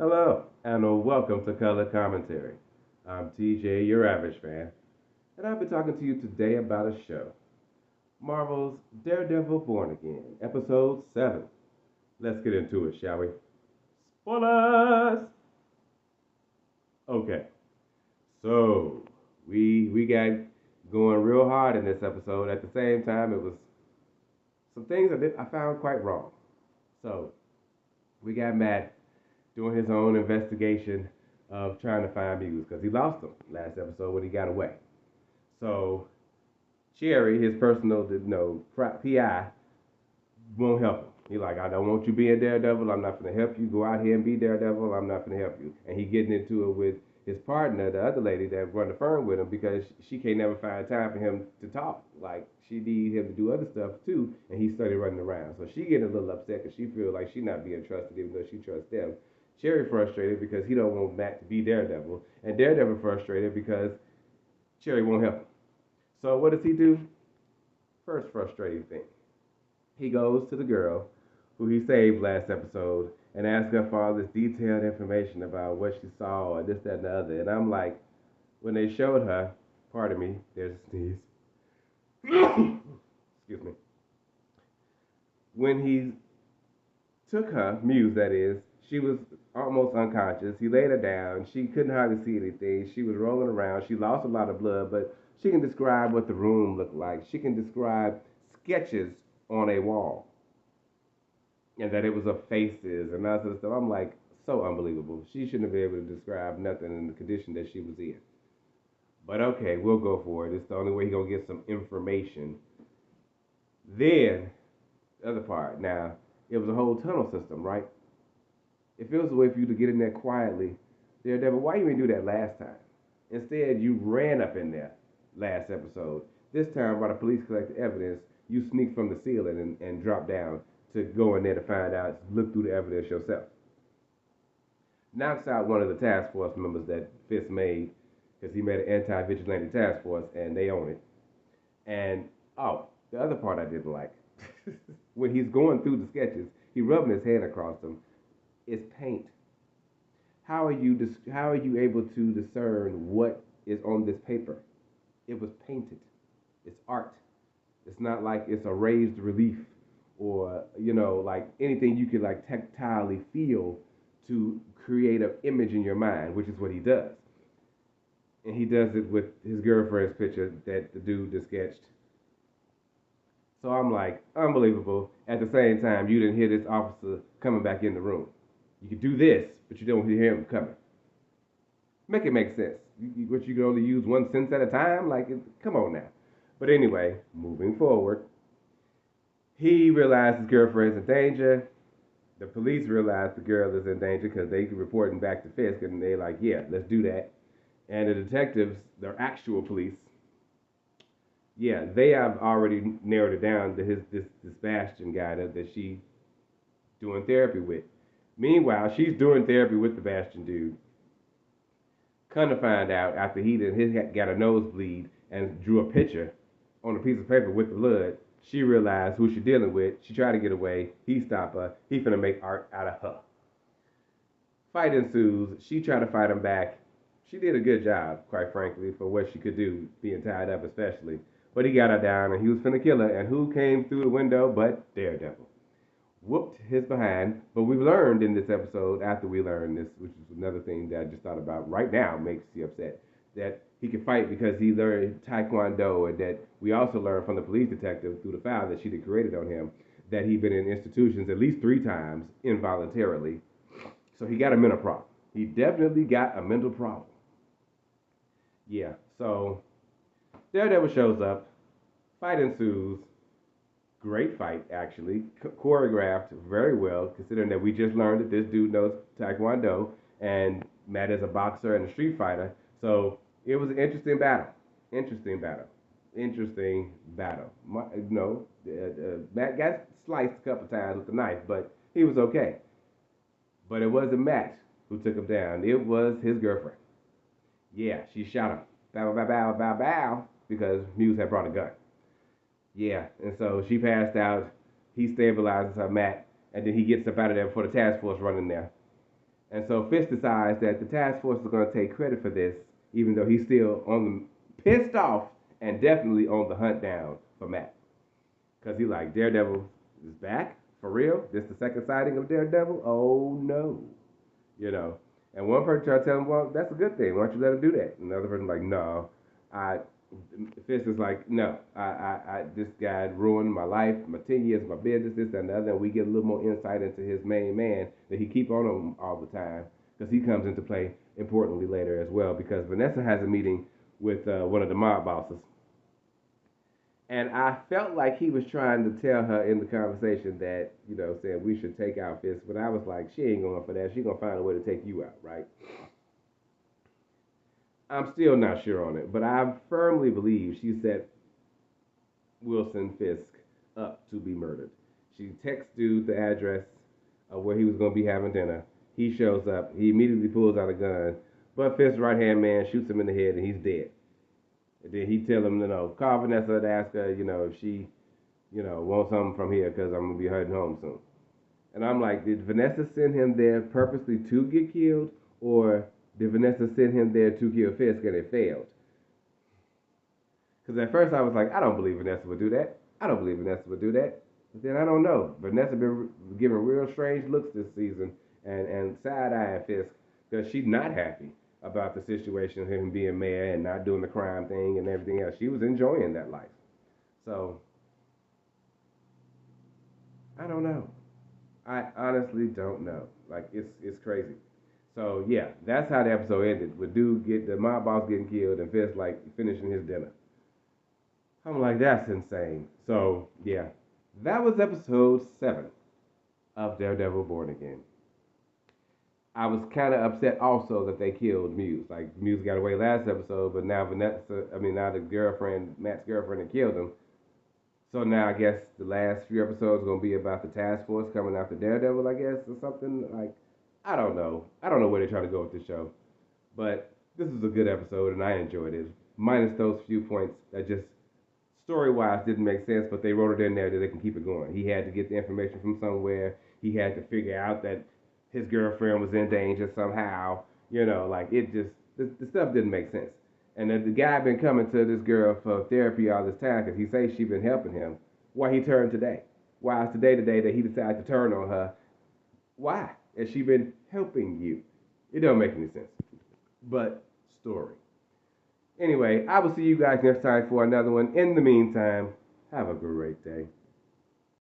Hello, and welcome to Color Commentary. I'm TJ, your average fan, and I'll be talking to you today about a show Marvel's Daredevil Born Again, Episode 7. Let's get into it, shall we? Spoilers! Okay, so we got going real hard in this episode. At the same time, it was some things I found quite wrong. So, we got Matt doing his own investigation of trying to find Muse because he lost him last episode when he got away. So Cherry, his personal PI, won't help him. He like, I don't want you being Daredevil. I'm not gonna help you. Go out here and be Daredevil. I'm not gonna help you. And he getting into it with his partner, the other lady that run the firm with him, because she can't never find time for him to talk. Like she need him to do other stuff too, and he started running around. So she getting a little upset because she feel like she not being trusted, even though she trusts them. Cherry frustrated because he don't want Matt to be Daredevil, and Daredevil frustrated because Cherry won't help him. So what does he do? First frustrating thing. He goes to the girl who he saved last episode and asks her for all this detailed information about what she saw and this, that, and the other. And I'm like, when they showed her, pardon me, there's a sneeze. Excuse me. When he took her, Muse that is, she was almost unconscious. He laid her down. She couldn't hardly see anything. She was rolling around. She lost a lot of blood, but she can describe what the room looked like. She can describe sketches on a wall. And that it was of faces and that sort of stuff. I'm like, so unbelievable. She shouldn't be able to describe nothing in the condition that she was in. But okay, we'll go for it. It's the only way he's going to get some information. Then, the other part. Now, it was a whole tunnel system, right? If it was a way for you to get in there quietly, Daredevil, why you didn't do that last time? Instead, you ran up in there last episode. This time, while the police collected evidence, you sneaked from the ceiling and dropped down to go in there to find out, look through the evidence yourself. Knocks out one of the task force members that Fisk made, because he made an anti-vigilante task force, and they own it. And, oh, the other part I didn't like. When he's going through the sketches, he rubbing his hand across them. It's paint. How are you able to discern what is on this paper? It was painted. It's art. It's not like it's a raised relief or like anything you could like tactilely feel to create an image in your mind, which is what he does. And he does it with his girlfriend's picture that the dude just sketched. So I'm like, unbelievable. At the same time, you didn't hear this officer coming back in the room. You could do this, but you don't hear him coming. Make it make sense. What you can only use one sense at a time? Like, come on now. But anyway, moving forward, he realized his girlfriend's in danger. The police realize the girl is in danger because they reporting back to Fisk, and they're like, yeah, let's do that. And the detectives, the actual police, yeah, they have already narrowed it down to this Bastion guy that she doing therapy with. Meanwhile, she's doing therapy with the Bastion dude. Come to find out, after he got a nosebleed and drew a picture on a piece of paper with the blood, she realized who she's dealing with. She tried to get away. He stopped her. He finna make art out of her. Fight ensues. She tried to fight him back. She did a good job, quite frankly, for what she could do, being tied up especially. But he got her down, and he was finna kill her. And who came through the window but Daredevil? Whooped his behind. But we've learned in this episode, after we learned this, which is another thing that I just thought about right now, makes you upset, that he can fight because he learned Taekwondo, and that we also learned from the police detective through the file that she had created on him that he'd been in institutions at least 3 times involuntarily. So he got a mental problem. He definitely got a mental problem. Yeah, so Daredevil shows up, fight ensues. Great fight, actually. Choreographed very well, considering that we just learned that this dude knows Taekwondo, and Matt is a boxer and a street fighter. So it was an interesting battle. Interesting battle. Interesting battle. Matt got sliced a couple times with the knife, but he was okay. But it wasn't Matt who took him down. It was his girlfriend. Yeah, she shot him. Bow, bow, bow, bow, bow, because Muse had brought a gun. Yeah, and so she passed out. He stabilizes her, Matt, and then he gets up out of there before the task force running there. And so Fisk decides that the task force is going to take credit for this, even though he's still on the pissed off and definitely on the hunt down for Matt. Because he's like, Daredevil is back? For real? This the second sighting of Daredevil? Oh no. You know. And one person tried to tell him, well, that's a good thing. Why don't you let him do that? And the other person like, no. I Fist is like, no, this guy ruined my life, my 10 years, my business, this, that, and the other. And we get a little more insight into his main man that he keep on him all the time because he comes into play importantly later as well because Vanessa has a meeting with one of the mob bosses. And I felt like he was trying to tell her in the conversation that, said we should take out Fist, but I was like, she ain't going for that. She's going to find a way to take you out, right? I'm still not sure on it, but I firmly believe she set Wilson Fisk up to be murdered. She texts dude the address of where he was going to be having dinner. He shows up. He immediately pulls out a gun, but Fisk's right hand man shoots him in the head and he's dead. And then he tell him, call Vanessa to ask her, if she, wants something from here because I'm going to be heading home soon. And I'm like, did Vanessa send him there purposely to get killed, or did Vanessa send him there to kill Fisk and it failed? Because at first I was like, I don't believe Vanessa would do that. I don't believe Vanessa would do that. But then I don't know. Vanessa been giving real strange looks this season and side-eyeing Fisk because she's not happy about the situation of him being mayor and not doing the crime thing and everything else. She was enjoying that life. So, I don't know. I honestly don't know. Like it's crazy. So yeah, that's how the episode ended. With dude get the mob boss getting killed and Fisk like finishing his dinner. I'm like, that's insane. So yeah, that was episode 7 of Daredevil Born Again. I was kind of upset also that they killed Muse. Like Muse got away last episode, but now now the girlfriend, Matt's girlfriend, had killed him. So now I guess the last few episodes are gonna be about the task force coming after Daredevil, I guess, or something like. I don't know. I don't know where they're trying to go with this show, but this is a good episode and I enjoyed it. Minus those few points that just story wise didn't make sense, but they wrote it in there that they can keep it going. He had to get the information from somewhere. He had to figure out that his girlfriend was in danger somehow. Like it just the stuff didn't make sense. And then the guy been coming to this girl for therapy all this time because he says she been helping him. Why he turned today? Why is today the day that he decided to turn on her? Why? Has she been helping you? It don't make any sense. But story. Anyway, I will see you guys next time for another one. In the meantime, have a great day.